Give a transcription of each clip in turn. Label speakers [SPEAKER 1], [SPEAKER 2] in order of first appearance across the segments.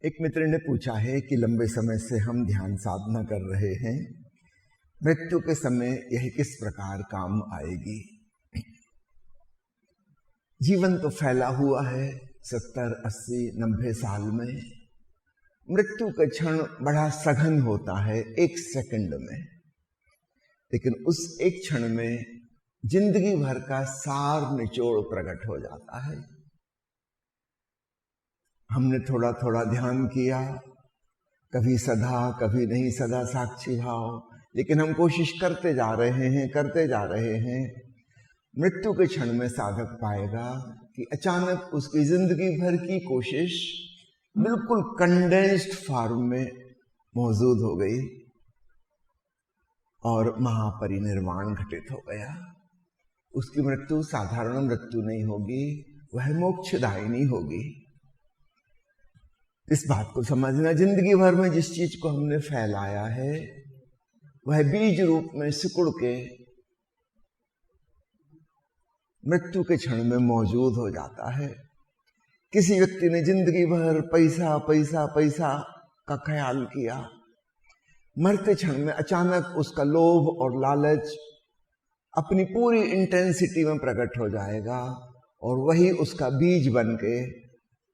[SPEAKER 1] एक मित्र ने पूछा है कि लंबे समय से हम ध्यान साधना कर रहे हैं, मृत्यु के समय यह किस प्रकार काम आएगी। जीवन तो फैला हुआ है 70, 80, 90 साल में। मृत्यु का क्षण बड़ा सघन होता है, एक सेकंड में, लेकिन उस एक क्षण में जिंदगी भर का सार निचोड़ प्रकट हो जाता है। हमने थोड़ा थोड़ा ध्यान किया, कभी सदा कभी नहीं सदा साक्षी भाव, लेकिन हम कोशिश करते जा रहे हैं। मृत्यु के क्षण में साधक पाएगा कि अचानक उसकी जिंदगी भर की कोशिश बिल्कुल कंडेंस्ड फॉर्म में मौजूद हो गई और महापरिनिर्वाण घटित हो गया। उसकी मृत्यु साधारण मृत्यु नहीं होगी, वह मोक्षदायिनी होगी। इस बात को समझना, जिंदगी भर में जिस चीज को हमने फैलाया है वह बीज रूप में सिकुड़ के मृत्यु के क्षण में मौजूद हो जाता है। किसी व्यक्ति ने जिंदगी भर पैसा पैसा पैसा का ख्याल किया, मरते क्षण में अचानक उसका लोभ और लालच अपनी पूरी इंटेंसिटी में प्रकट हो जाएगा और वही उसका बीज बन के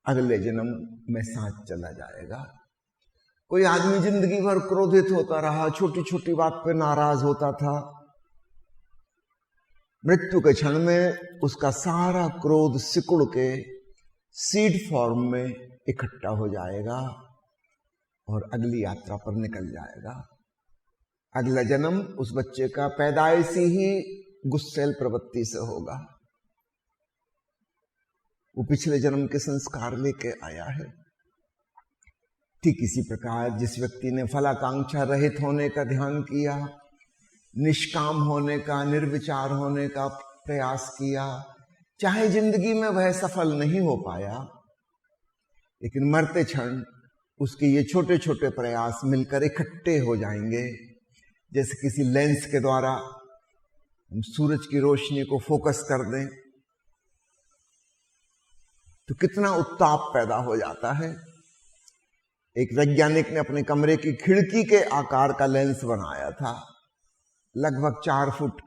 [SPEAKER 1] अगले जन्म में साथ चला जाएगा। कोई आदमी जिंदगी भर क्रोधित होता रहा, छोटी छोटी बात पे नाराज होता था, मृत्यु के क्षण में उसका सारा क्रोध सिकुड़ के सीड फॉर्म में इकट्ठा हो जाएगा और अगली यात्रा पर निकल जाएगा। अगला जन्म उस बच्चे का पैदाइशी ही गुस्सैल प्रवृत्ति से होगा। वो पिछले जन्म के संस्कार लेके आया है। ठीक इसी प्रकार जिस व्यक्ति ने फलाकांक्षा रहित होने का ध्यान किया, निष्काम होने का, निर्विचार होने का प्रयास किया, चाहे जिंदगी में वह सफल नहीं हो पाया, लेकिन मरते क्षण उसके ये छोटे छोटे प्रयास मिलकर इकट्ठे हो जाएंगे। जैसे किसी लेंस के द्वारा हम सूरज की रोशनी को फोकस कर दें तो कितना उत्ताप पैदा हो जाता है। एक वैज्ञानिक ने अपने कमरे की खिड़की के आकार का लेंस बनाया था, लगभग 4 फुट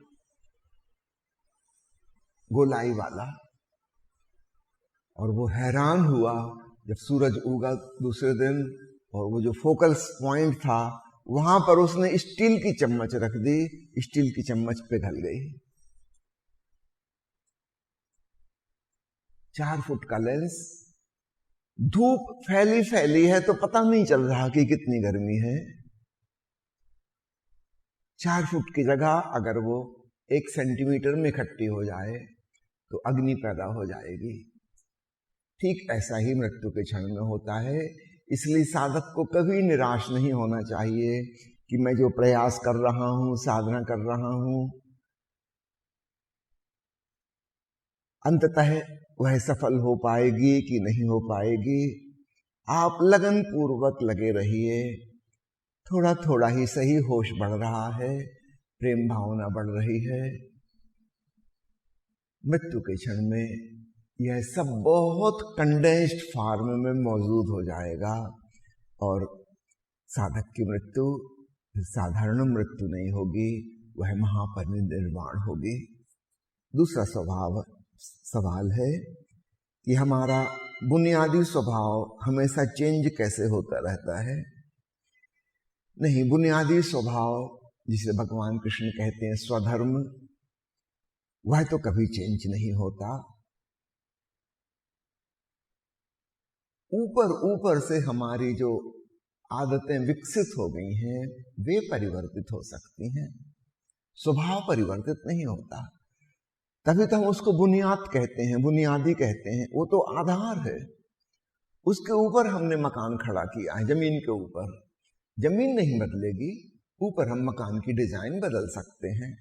[SPEAKER 1] गोलाई वाला, और वो हैरान हुआ जब सूरज उगा दूसरे दिन और वो जो फोकल पॉइंट था वहां पर उसने स्टील की चम्मच रख दी, स्टील की चम्मच पिघल गई। 4 फुट का लेंस, धूप फैली फैली है तो पता नहीं चल रहा कि कितनी गर्मी है। 4 फुट की जगह अगर वो 1 सेंटीमीटर में इकट्ठी हो जाए तो अग्नि पैदा हो जाएगी। ठीक ऐसा ही मृत्यु के क्षण में होता है। इसलिए साधक को कभी निराश नहीं होना चाहिए कि मैं जो प्रयास कर रहा हूं, साधना कर रहा हूं, अंततः वह सफल हो पाएगी कि नहीं हो पाएगी। आप लगन पूर्वक लगे रहिए। थोड़ा थोड़ा ही सही होश बढ़ रहा है, प्रेम भावना बढ़ रही है। मृत्यु के क्षण में यह सब बहुत कंडेंस्ड फॉर्म में मौजूद हो जाएगा और साधक की मृत्यु साधारण मृत्यु नहीं होगी, वह महापरिनिर्वाण होगी। दूसरा सवाल है कि हमारा बुनियादी स्वभाव हमेशा चेंज कैसे होता रहता है। नहीं, बुनियादी स्वभाव जिसे भगवान कृष्ण कहते हैं स्वधर्म, वह तो कभी चेंज नहीं होता। ऊपर ऊपर से हमारी जो आदतें विकसित हो गई हैं वे परिवर्तित हो सकती हैं, स्वभाव परिवर्तित नहीं होता। तभी तो हम उसको बुनियाद कहते हैं, बुनियादी कहते हैं। वो तो आधार है, उसके ऊपर हमने मकान खड़ा किया है, जमीन के ऊपर। जमीन नहीं बदलेगी, ऊपर हम मकान की डिजाइन बदल सकते हैं,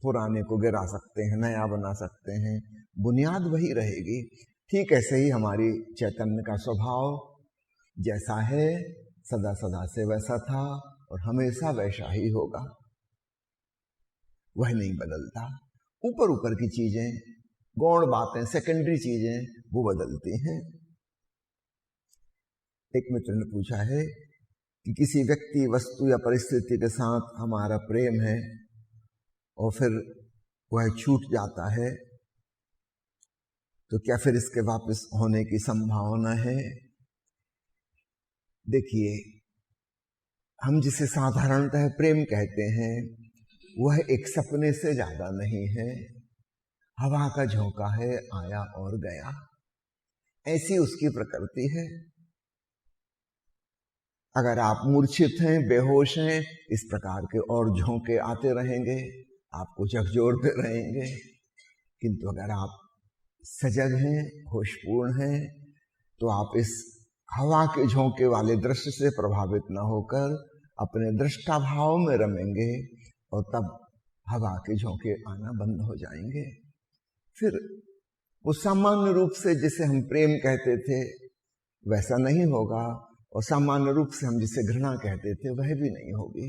[SPEAKER 1] पुराने को गिरा सकते हैं, नया बना सकते हैं, बुनियाद वही रहेगी। ठीक ऐसे ही हमारी चैतन्य का स्वभाव जैसा है सदा सदा से वैसा था और हमेशा वैसा ही होगा, वह नहीं बदलता। ऊपर ऊपर की चीजें, गौण बातें, सेकेंडरी चीजें वो बदलती हैं। एक मित्र ने पूछा है कि किसी व्यक्ति, वस्तु या परिस्थिति के साथ हमारा प्रेम है और फिर वह छूट जाता है, तो क्या फिर इसके वापस होने की संभावना है? देखिए, हम जिसे साधारणतः प्रेम कहते हैं वह एक सपने से ज्यादा नहीं है, हवा का झोंका है, आया और गया, ऐसी उसकी प्रकृति है। अगर आप मूर्छित हैं, बेहोश हैं, इस प्रकार के और झोंके आते रहेंगे, आपको झकझोरते रहेंगे। किंतु अगर आप सजग हैं, होशपूर्ण हैं, तो आप इस हवा के झोंके वाले दृश्य से प्रभावित न होकर अपने दृष्टा भाव में रमेंगे और तब हवा के झोंके आना बंद हो जाएंगे। फिर वो सामान्य रूप से जिसे हम प्रेम कहते थे वैसा नहीं होगा, और सामान्य रूप से हम जिसे घृणा कहते थे वह भी नहीं होगी।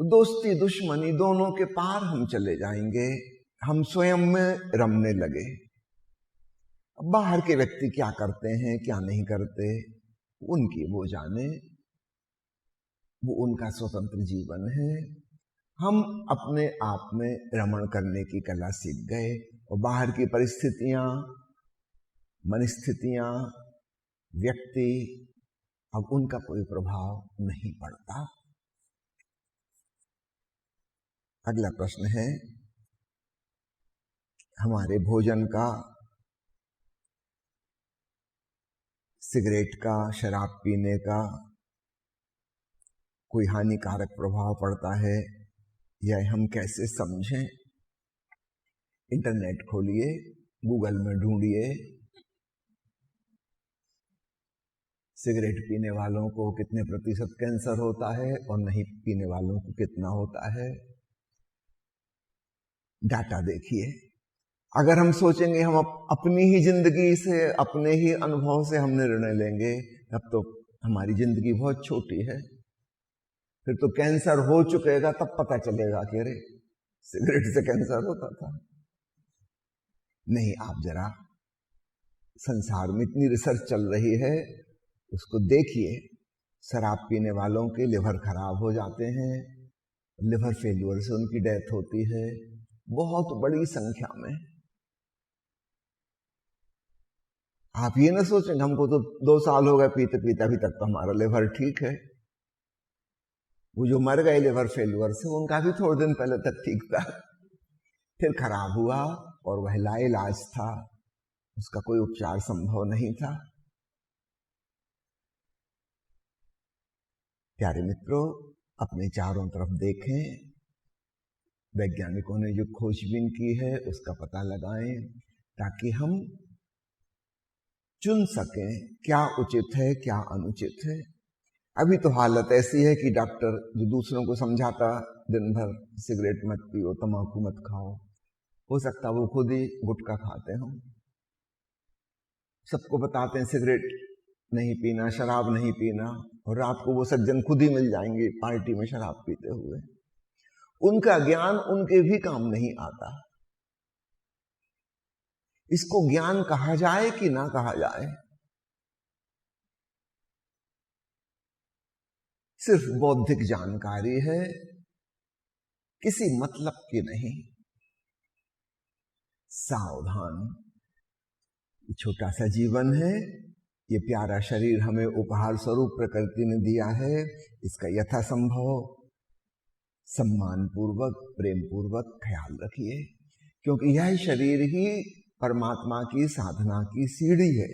[SPEAKER 1] दोस्ती दुश्मनी दोनों के पार हम चले जाएंगे, हम स्वयं में रमने लगे। बाहर के व्यक्ति क्या करते हैं, क्या नहीं करते, उनकी वो जाने, वो उनका स्वतंत्र जीवन है। हम अपने आप में रमण करने की कला सीख गए और बाहर की परिस्थितियां, मनस्थितियां, व्यक्ति, अब उनका कोई प्रभाव नहीं पड़ता। अगला प्रश्न है, हमारे भोजन का, सिगरेट का, शराब पीने का कोई हानिकारक प्रभाव पड़ता है या हम कैसे समझें? इंटरनेट खोलिए, गूगल में ढूंढिए, सिगरेट पीने वालों को कितने प्रतिशत कैंसर होता है और नहीं पीने वालों को कितना होता है, डाटा देखिए। अगर हम सोचेंगे हम अपनी ही जिंदगी से, अपने ही अनुभव से हम निर्णय लेंगे, तब तो हमारी जिंदगी बहुत छोटी है। फिर तो कैंसर हो चुकेगा तब पता चलेगा कि अरे सिगरेट से कैंसर होता था। नहीं, आप जरा, संसार में इतनी रिसर्च चल रही है, उसको देखिए। शराब पीने वालों के लिवर खराब हो जाते हैं, लिवर फेल्यूर से उनकी डेथ होती है, बहुत बड़ी संख्या में। आप ये ना सोचें हमको तो 2 साल हो गए पीते पीते, अभी तक तो हमारा लिवर ठीक है। वो जो मर गए लिवर फेल्यूर से, उनका भी थोड़े दिन पहले तक ठीक था, फिर खराब हुआ और वह लाइलाज था, उसका कोई उपचार संभव नहीं था। प्यारे मित्रों, अपने चारों तरफ देखें, वैज्ञानिकों ने जो खोजबीन की है उसका पता लगाएं, ताकि हम चुन सकें क्या उचित है, क्या अनुचित है। अभी तो हालत ऐसी है कि डॉक्टर जो दूसरों को समझाता दिन भर सिगरेट मत पियो, तंबाकू मत खाओ, हो सकता वो खुद ही गुटखा खाते हों। सबको बताते हैं सिगरेट नहीं पीना, शराब नहीं पीना, और रात को वो सज्जन खुद ही मिल जाएंगे पार्टी में शराब पीते हुए। उनका ज्ञान उनके भी काम नहीं आता। इसको ज्ञान कहा जाए कि ना कहा जाए? सिर्फ बौद्धिक जानकारी है, किसी मतलब की नहीं। सावधान, छोटा सा जीवन है, ये प्यारा शरीर हमें उपहार स्वरूप प्रकृति ने दिया है, इसका यथासंभव सम्मान पूर्वक, प्रेम पूर्वक ख्याल रखिए, क्योंकि यह शरीर ही परमात्मा की साधना की सीढ़ी है।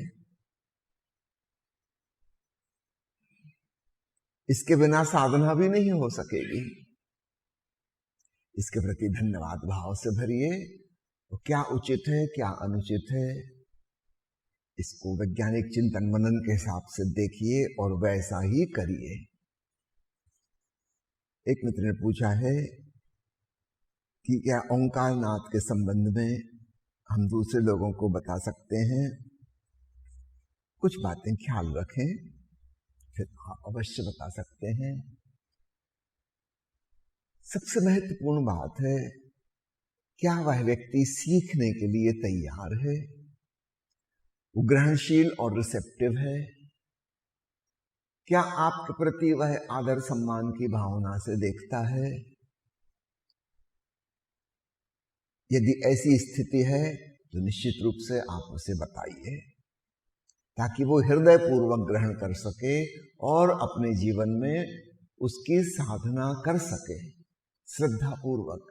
[SPEAKER 1] इसके बिना साधना भी नहीं हो सकेगी। इसके प्रति धन्यवाद भाव से भरिए, तो क्या उचित है, क्या अनुचित है, इसको वैज्ञानिक चिंतन मनन के हिसाब से देखिए और वैसा ही करिए। एक मित्र ने पूछा है कि क्या ओंकार नाथ के संबंध में हम दूसरे लोगों को बता सकते हैं? कुछ बातें ख्याल रखें, फिर आप अवश्य बता सकते हैं। सबसे महत्वपूर्ण बात है, क्या वह व्यक्ति सीखने के लिए तैयार है? वो ग्रहणशील और रिसेप्टिव है। क्या आपके प्रति वह आदर सम्मान की भावना से देखता है? यदि ऐसी स्थिति है तो निश्चित रूप से आप उसे बताइए, ताकि वो हृदय पूर्वक ग्रहण कर सके और अपने जीवन में उसकी साधना कर सके श्रद्धा पूर्वक।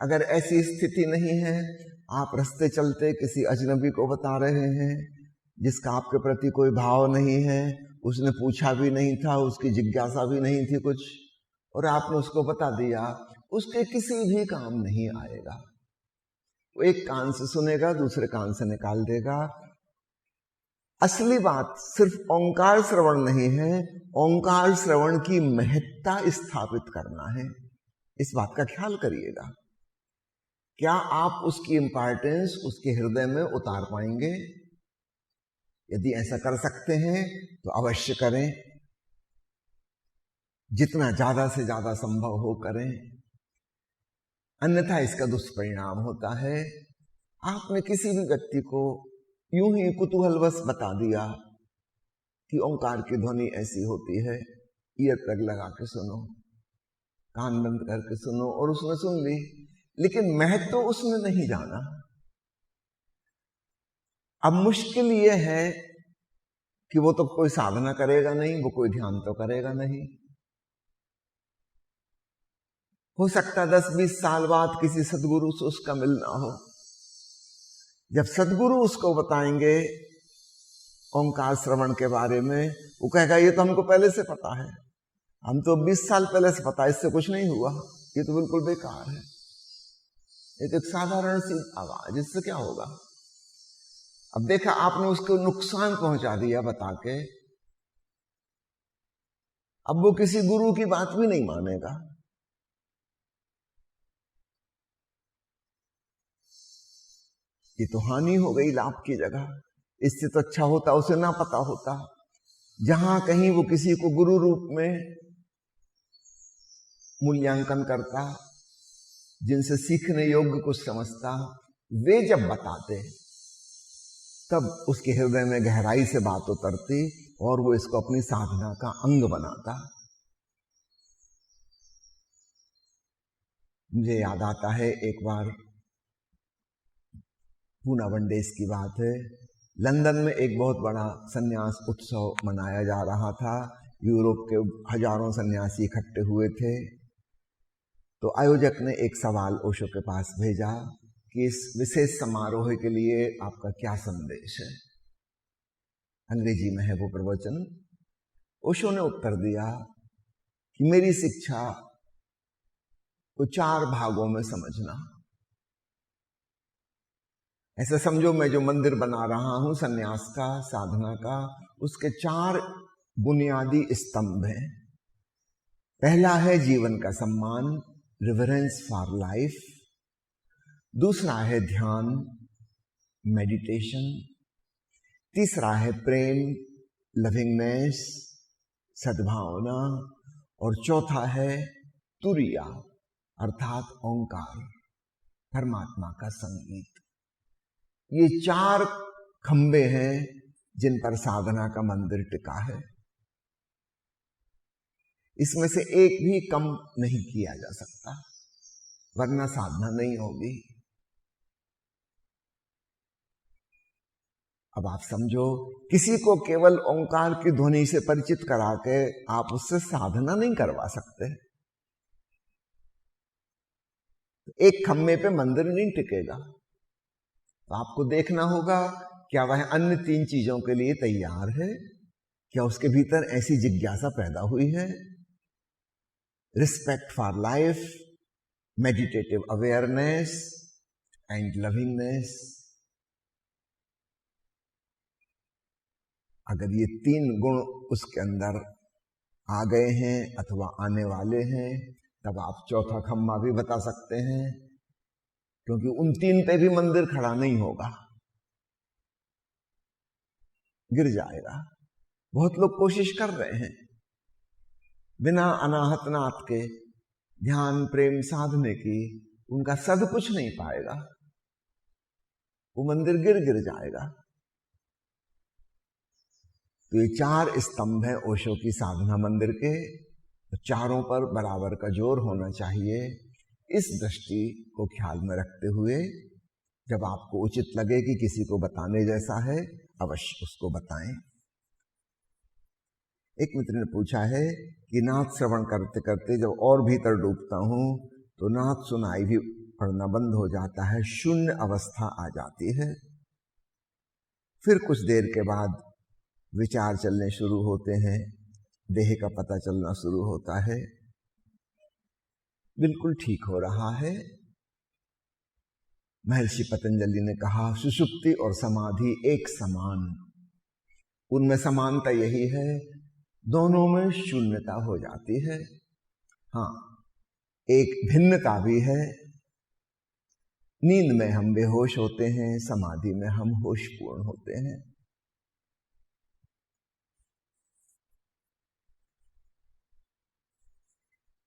[SPEAKER 1] अगर ऐसी स्थिति नहीं है, आप रास्ते चलते किसी अजनबी को बता रहे हैं जिसका आपके प्रति कोई भाव नहीं है, उसने पूछा भी नहीं था, उसकी जिज्ञासा भी नहीं थी कुछ, और आपने उसको बता दिया, उसके किसी भी काम नहीं आएगा। वो एक कान से सुनेगा, दूसरे कान से निकाल देगा। असली बात सिर्फ ओंकार श्रवण नहीं है, ओंकार श्रवण की महत्ता स्थापित करना है। इस बात का ख्याल करिएगा। क्या आप उसकी इंपॉर्टेंस उसके हृदय में उतार पाएंगे? यदि ऐसा कर सकते हैं तो अवश्य करें, जितना ज्यादा से ज्यादा संभव हो करें, अन्यथा इसका दुष्परिणाम होता है। आपने किसी भी व्यक्ति को यूं ही कुतूहलवश बता दिया कि ओंकार की ध्वनि ऐसी होती है, ईयर प्लग लगा के सुनो, कान बंद करके सुनो, और उसने सुन ली, लेकिन महत्व तो उसने नहीं जाना। अब मुश्किल यह है कि वो तो कोई साधना करेगा नहीं, वो कोई ध्यान तो करेगा नहीं। हो सकता 10-20 साल बाद किसी सदगुरु से उसका मिलना हो। जब सदगुरु उसको बताएंगे ओंकार श्रवण के बारे में, वो कहेगा ये तो हमको पहले से पता है, हम तो 20 साल पहले से पता, इससे कुछ नहीं हुआ, ये तो बिल्कुल बेकार है, ये तो एक साधारण सी आवाज, इससे क्या होगा। अब देखा आपने उसको नुकसान पहुंचा दिया बता के। अब वो किसी गुरु की बात भी नहीं मानेगा। ये तो हानि हो गई लाभ की जगह। इससे तो अच्छा होता उसे ना पता होता। जहां कहीं वो किसी को गुरु रूप में मूल्यांकन करता, जिनसे सीखने योग्य कुछ समझता, वे जब बताते तब उसके हृदय में गहराई से बात उतरती और वो इसको अपनी साधना का अंग बनाता। मुझे याद आता है एक बार पूना वनडेज की बात है, लंदन में एक बहुत बड़ा सन्यास उत्सव मनाया जा रहा था। यूरोप के हजारों सन्यासी इकट्ठे हुए थे। तो आयोजक ने एक सवाल ओशो के पास भेजा कि इस विशेष समारोह के लिए आपका क्या संदेश है। अंग्रेजी में है वो प्रवचन। ओशो ने उत्तर दिया कि मेरी शिक्षा को 4 भागों में समझना। ऐसा समझो मैं जो मंदिर बना रहा हूं सन्यास का, साधना का, उसके 4 बुनियादी स्तंभ हैं। पहला है जीवन का सम्मान, रिवरेंस फॉर लाइफ। दूसरा है ध्यान, मेडिटेशन। तीसरा है प्रेम, लविंगनेस, सद्भावना। और चौथा है तुरिया अर्थात ओंकार, परमात्मा का संगीत। ये 4 खंबे हैं जिन पर साधना का मंदिर टिका है। इसमें से एक भी कम नहीं किया जा सकता, वरना साधना नहीं होगी। अब आप समझो, किसी को केवल ओंकार की ध्वनि से परिचित करा के आप उससे साधना नहीं करवा सकते। एक खम्भे पे मंदिर नहीं टिकेगा। तो आपको देखना होगा क्या वह अन्य 3 चीजों के लिए तैयार है, क्या उसके भीतर ऐसी जिज्ञासा पैदा हुई है। Respect for life, meditative awareness and lovingness. अगर ये 3 गुण उसके अंदर आ गए हैं अथवा आने वाले हैं, तब आप चौथा खम्भा भी बता सकते हैं, क्योंकि उन 3 पे भी मंदिर खड़ा नहीं होगा, गिर जाएगा। बहुत लोग कोशिश कर रहे हैं बिना अनाहत नाथ के ध्यान प्रेम साधने की, उनका सद कुछ नहीं पाएगा, वो मंदिर गिर जाएगा। तो ये 4 स्तंभ हैं ओशो की साधना मंदिर के, तो चारों पर बराबर का जोर होना चाहिए। इस दृष्टि को ख्याल में रखते हुए जब आपको उचित लगे कि किसी को बताने जैसा है, अवश्य उसको बताएं। एक मित्र ने पूछा है कि नाथ श्रवण करते करते जब और भीतर डूबता हूं तो नाथ सुनाई भी पड़ना बंद हो जाता है, शून्य अवस्था आ जाती है। फिर कुछ देर के बाद विचार चलने शुरू होते हैं, देह का पता चलना शुरू होता है। बिल्कुल ठीक हो रहा है। महर्षि पतंजलि ने कहा सुषुप्ति और समाधि एक समान, उनमें समानता यही है, दोनों में शून्यता हो जाती है। हाँ, एक भिन्नता भी है, नींद में हम बेहोश होते हैं, समाधि में हम होशपूर्ण होते हैं।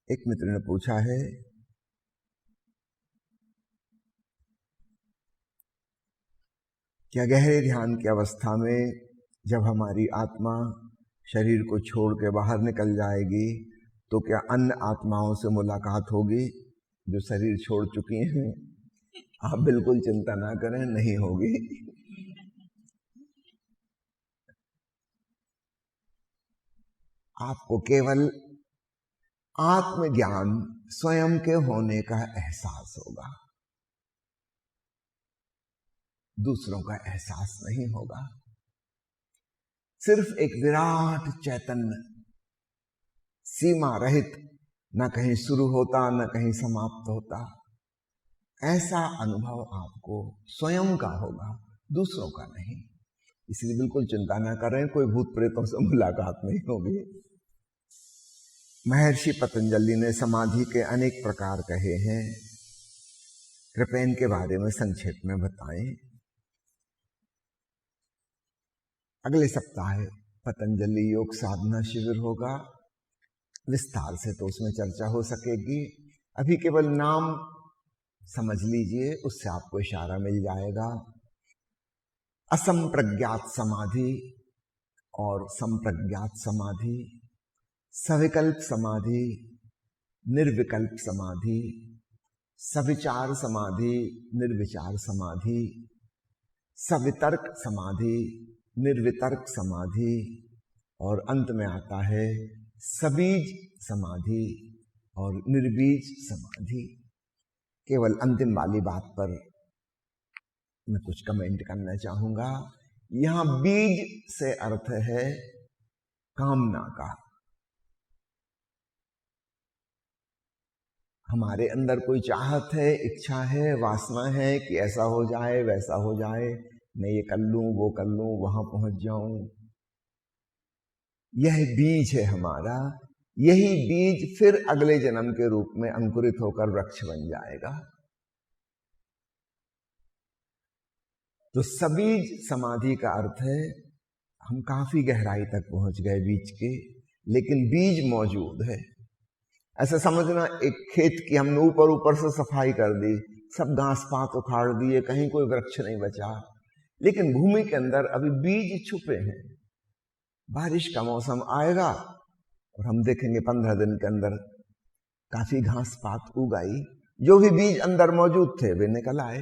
[SPEAKER 1] एक मित्र ने पूछा है क्या गहरे ध्यान की अवस्था में जब हमारी आत्मा शरीर को छोड़ के बाहर निकल जाएगी तो क्या अन्य आत्माओं से मुलाकात होगी जो शरीर छोड़ चुकी हैं? आप बिल्कुल चिंता ना करें, नहीं होगी। आपको केवल आत्मज्ञान स्वयं के होने का एहसास होगा, दूसरों का एहसास नहीं होगा। सिर्फ एक विराट चैतन्य, सीमा रहित, न कहीं शुरू होता न कहीं समाप्त होता, ऐसा अनुभव आपको स्वयं का होगा, दूसरों का नहीं। इसलिए बिल्कुल चिंता न करें, कोई भूत प्रेतों से मुलाकात नहीं होगी। महर्षि पतंजलि ने समाधि के अनेक प्रकार कहे हैं, कृपया इनके बारे में संक्षेप में बताएं। अगले सप्ताह पतंजलि योग साधना शिविर होगा, विस्तार से तो उसमें चर्चा हो सकेगी। अभी केवल नाम समझ लीजिए, उससे आपको इशारा मिल जाएगा। असंप्रज्ञात समाधि और संप्रज्ञात समाधि, सविकल्प समाधि, निर्विकल्प समाधि, सविचार समाधि, निर्विचार समाधि, सवितर्क समाधि, निर्वितर्क समाधि, और अंत में आता है सबीज समाधि और निर्बीज समाधि। केवल अंतिम वाली बात पर मैं कुछ कमेंट करना चाहूंगा। यहां बीज से अर्थ है कामना का। हमारे अंदर कोई चाहत है, इच्छा है, वासना है कि ऐसा हो जाए, वैसा हो जाए, मैं ये कर लूं, वो कर लूं, वहां पहुंच जाऊं। यह बीज है हमारा। यही बीज फिर अगले जन्म के रूप में अंकुरित होकर वृक्ष बन जाएगा। तो सबीज समाधि का अर्थ है हम काफी गहराई तक पहुंच गए बीज के, लेकिन बीज मौजूद है। ऐसा समझना, एक खेत की हमने ऊपर ऊपर से सफाई कर दी, सब घास पात उखाड़ दिए, कहीं कोई वृक्ष नहीं बचा, लेकिन भूमि के अंदर अभी बीज छुपे हैं। बारिश का मौसम आएगा और हम देखेंगे 15 दिन के अंदर काफी घास पात उग आई, जो भी बीज अंदर मौजूद थे वे निकल आए।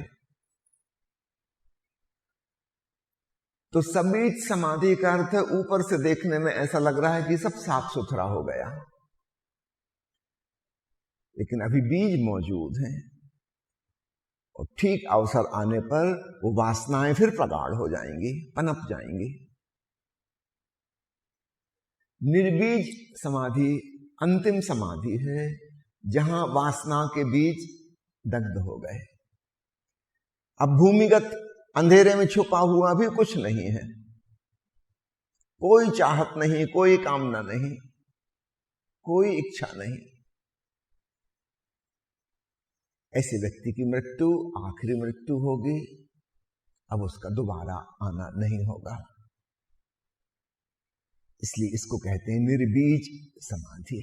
[SPEAKER 1] तो सबीज समाधि का अर्थ है ऊपर से देखने में ऐसा लग रहा है कि सब साफ सुथरा हो गया, लेकिन अभी बीज मौजूद हैं, और ठीक अवसर आने पर वो वासनाएं फिर प्रगाढ़ हो जाएंगी, पनप जाएंगी। निर्बीज समाधि अंतिम समाधि है, जहां वासना के बीज दग्ध हो गए। अब भूमिगत अंधेरे में छुपा हुआ भी कुछ नहीं है, कोई चाहत नहीं, कोई कामना नहीं, कोई इच्छा नहीं। ऐसे व्यक्ति की मृत्यु आखिरी मृत्यु होगी, अब उसका दोबारा आना नहीं होगा। इसलिए इसको कहते हैं निर्बीज समाधि।